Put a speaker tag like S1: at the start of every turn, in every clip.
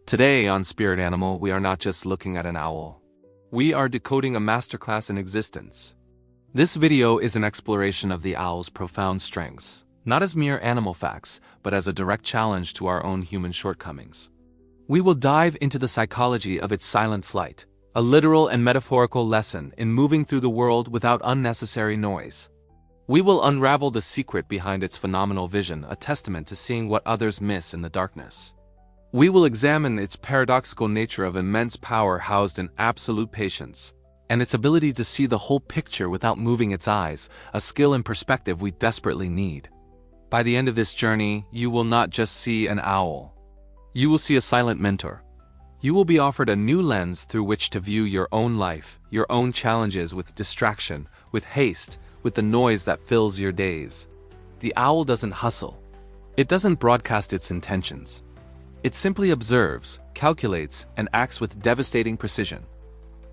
S1: Today on Spirit Animal, we are not just looking at an owl. We are decoding a masterclass in existence. This video is an exploration of the owl's profound strengths, not as mere animal facts, but as a direct challenge to our own human shortcomings. We will dive into the psychology of its silent flight, a literal and metaphorical lesson in moving through the world without unnecessary noise. We will unravel the secret behind its phenomenal vision, a testament to seeing what others miss in the darkness. We will examine its paradoxical nature of immense power housed in absolute patience, and its ability to see the whole picture without moving its eyes, a skill and perspective we desperately need. By the end of this journey, you will not just see an owl. You will see a silent mentor. You will be offered a new lens through which to view your own life, your own challenges with distraction, with haste, with the noise that fills your days. The owl doesn't hustle. It doesn't broadcast its intentions. It simply observes, calculates, and acts with devastating precision.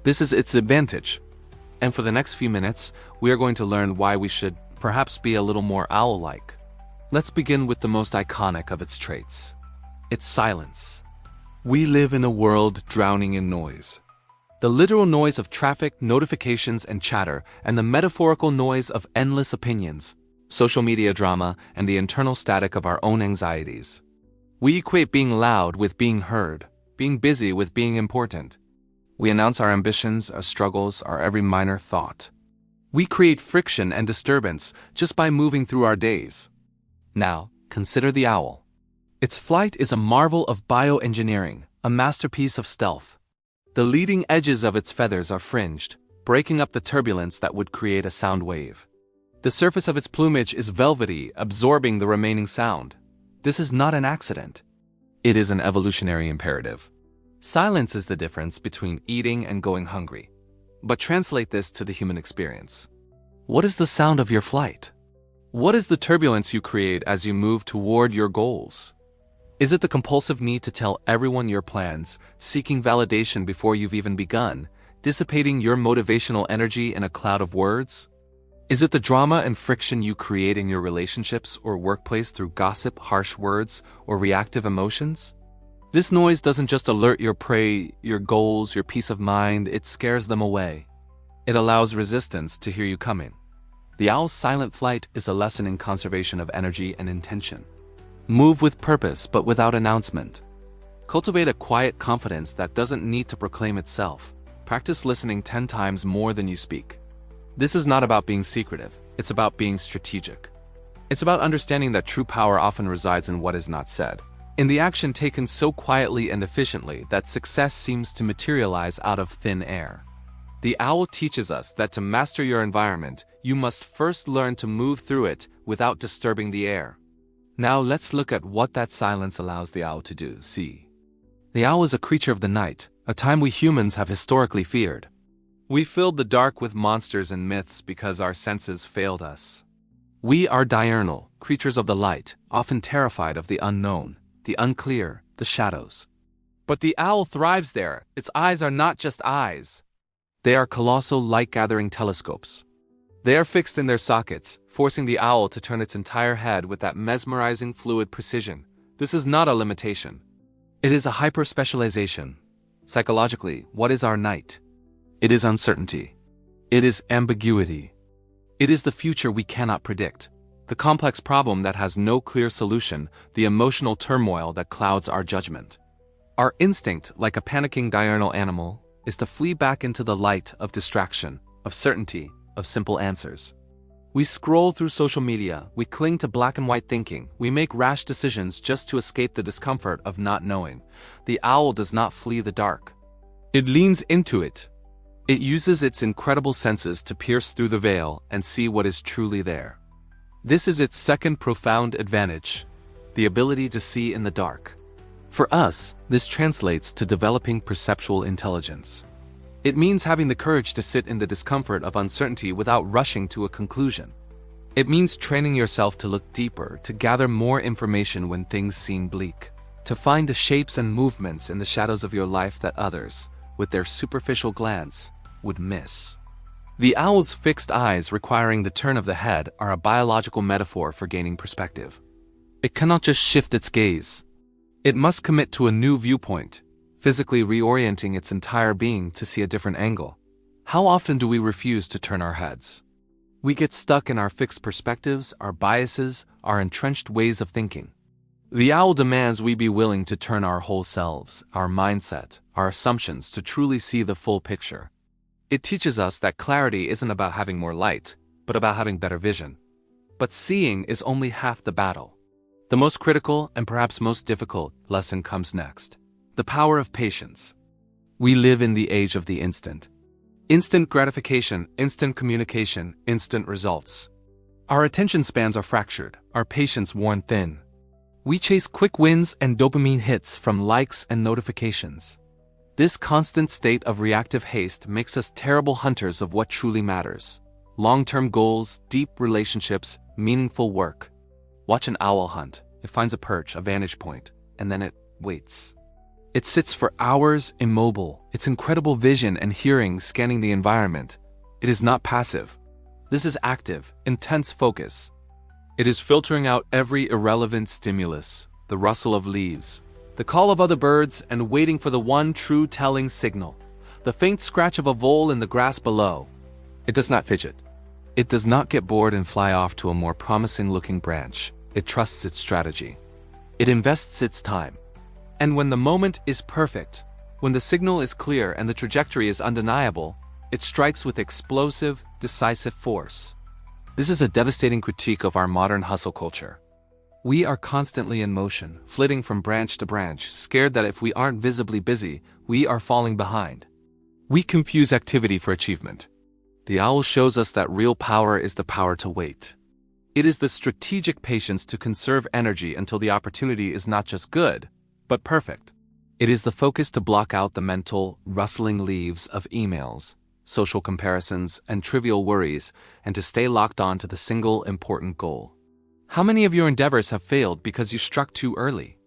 S1: This is its advantage. And for the next few minutes, we are going to learn why we should perhaps be a little more owl-like. Let's begin with the most iconic of its traits: its silence. We live in a world drowning in noise. The literal noise of traffic, notifications, and chatter, and the metaphorical noise of endless opinions, social media drama, and the internal static of our own anxieties. We equate being loud with being heard, being busy with being important. We announce our ambitions, our struggles, our every minor thought. We create friction and disturbance just by moving through our days. Now, consider the owl. Its flight is a marvel of bioengineering, a masterpiece of stealth. The leading edges of its feathers are fringed, breaking up the turbulence that would create a sound wave. The surface of its plumage is velvety, absorbing the remaining sound. This is not an accident. It is an evolutionary imperative. Silence is the difference between eating and going hungry. But translate this to the human experience. What is the sound of your flight? What is the turbulence you create as you move toward your goals? Is it the compulsive need to tell everyone your plans, seeking validation before you've even begun, dissipating your motivational energy in a cloud of words? Is it the drama and friction you create in your relationships or workplace through gossip, harsh words, or reactive emotions? This noise doesn't just alert your prey, your goals, your peace of mind, it scares them away. It allows resistance to hear you coming. The owl's silent flight is a lesson in conservation of energy and intention. Move with purpose but without announcement. Cultivate a quiet confidence that doesn't need to proclaim itself. Practice listening 10 times more than you speak. This is not about being secretive, it's about being strategic. It's about understanding that true power often resides in what is not said, in the action taken so quietly and efficiently that success seems to materialize out of thin air. The owl teaches us that to master your environment, you must first learn to move through it without disturbing the air. Now let's look at what that silence allows the owl to do. See. The owl is a creature of the night, a time we humans have historically feared. We filled the dark with monsters and myths because our senses failed us. We are diurnal, creatures of the light, often terrified of the unknown, the unclear, the shadows. But the owl thrives there. Its eyes are not just eyes. They are colossal light-gathering telescopes. They are fixed in their sockets, forcing the owl to turn its entire head with that mesmerizing fluid precision. This is not a limitation. It is a hyper-specialization. Psychologically, what is our night? It is uncertainty. It is ambiguity. It is the future we cannot predict, the complex problem that has no clear solution, the emotional turmoil that clouds our judgment. Our instinct, like a panicking diurnal animal, is to flee back into the light of distraction, of certainty, of simple answers. We scroll through social media, we cling to black and white thinking, we make rash decisions just to escape the discomfort of not knowing. The owl does not flee the dark. It leans into it. It uses its incredible senses to pierce through the veil and see what is truly there. This is its second profound advantage, the ability to see in the dark. For us, this translates to developing perceptual intelligence. It means having the courage to sit in the discomfort of uncertainty without rushing to a conclusion. It means training yourself to look deeper, to gather more information when things seem bleak, to find the shapes and movements in the shadows of your life that others, with their superficial glance, would miss. The owl's fixed eyes requiring the turn of the head are a biological metaphor for gaining perspective. It cannot just shift its gaze. It must commit to a new viewpoint, physically reorienting its entire being to see a different angle. How often do we refuse to turn our heads? We get stuck in our fixed perspectives, our biases, our entrenched ways of thinking. The owl demands we be willing to turn our whole selves, our mindset, our assumptions to truly see the full picture. It teaches us that clarity isn't about having more light, but about having better vision. But seeing is only half the battle. The most critical and perhaps most difficult lesson comes next. The power of patience. We live in the age of the instant. Instant gratification, instant communication, instant results. Our attention spans are fractured, our patience worn thin. We chase quick wins and dopamine hits from likes and notifications. This constant state of reactive haste makes us terrible hunters of what truly matters. Long-term goals, deep relationships, meaningful work. Watch an owl hunt. It finds a perch, a vantage point, and then it waits. It sits for hours immobile, its incredible vision and hearing scanning the environment. It is not passive. This is active, intense focus. It is filtering out every irrelevant stimulus, the rustle of leaves, the call of other birds, and waiting for the one true telling signal, the faint scratch of a vole in the grass below. It does not fidget. It does not get bored and fly off to a more promising-looking branch. It trusts its strategy. It invests its time. And when the moment is perfect, when the signal is clear and the trajectory is undeniable, it strikes with explosive, decisive force. This is a devastating critique of our modern hustle culture. We are constantly in motion, flitting from branch to branch, scared that if we aren't visibly busy, we are falling behind. We confuse activity for achievement. The owl shows us that real power is the power to wait. It is the strategic patience to conserve energy until the opportunity is not just good, but perfect. It is the focus to block out the mental, rustling leaves of emails, social comparisons, and trivial worries, and to stay locked on to the single important goal. How many of your endeavors have failed because you struck too early?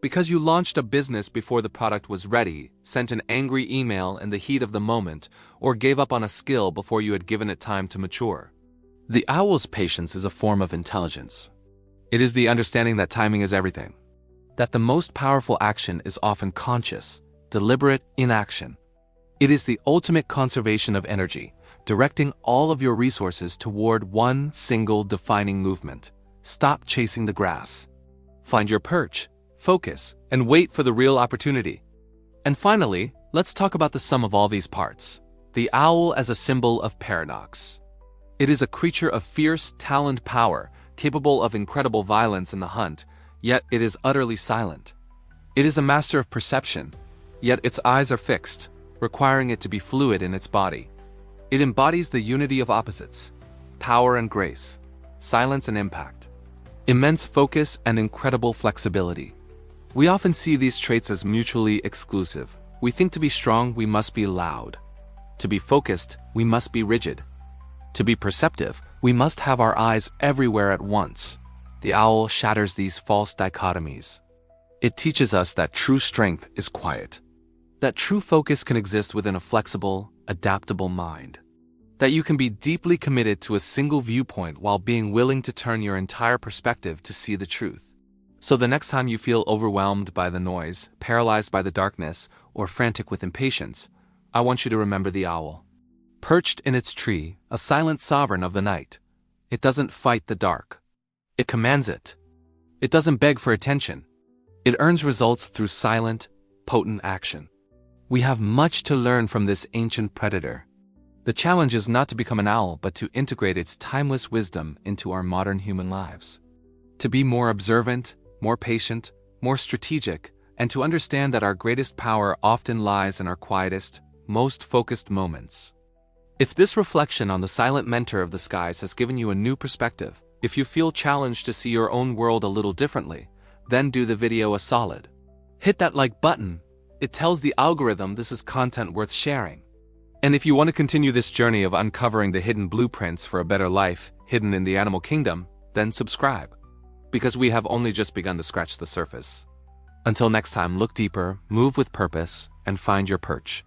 S1: Because you launched a business before the product was ready, sent an angry email in the heat of the moment, or gave up on a skill before you had given it time to mature? The owl's patience is a form of intelligence. It is the understanding that timing is everything. That the most powerful action is often conscious, deliberate inaction. It is the ultimate conservation of energy, directing all of your resources toward one single defining movement. Stop chasing the grass. Find your perch, focus, and wait for the real opportunity. And finally, let's talk about the sum of all these parts. The owl as a symbol of paradox. It is a creature of fierce, taloned power, capable of incredible violence in the hunt, yet it is utterly silent. It is a master of perception, yet its eyes are fixed, requiring it to be fluid in its body. It embodies the unity of opposites, power and grace, silence and impact, immense focus and incredible flexibility. We often see these traits as mutually exclusive. We think to be strong, we must be loud. To be focused, we must be rigid. To be perceptive, we must have our eyes everywhere at once. The owl shatters these false dichotomies. It teaches us that true strength is quiet, that true focus can exist within a flexible, adaptable mind, that you can be deeply committed to a single viewpoint while being willing to turn your entire perspective to see the truth. So the next time you feel overwhelmed by the noise, paralyzed by the darkness, or frantic with impatience, I want you to remember the owl. Perched in its tree, a silent sovereign of the night. It doesn't fight the dark. It commands it. It doesn't beg for attention. It earns results through silent, potent action. We have much to learn from this ancient predator. The challenge is not to become an owl, but to integrate its timeless wisdom into our modern human lives. To be more observant, more patient, more strategic, and to understand that our greatest power often lies in our quietest, most focused moments. If this reflection on the silent mentor of the skies has given you a new perspective, if you feel challenged to see your own world a little differently, then do the video a solid. Hit that like button. It tells the algorithm this is content worth sharing. And if you want to continue this journey of uncovering the hidden blueprints for a better life hidden in the animal kingdom, then subscribe. Because we have only just begun to scratch the surface. Until next time, look deeper, move with purpose, and find your perch.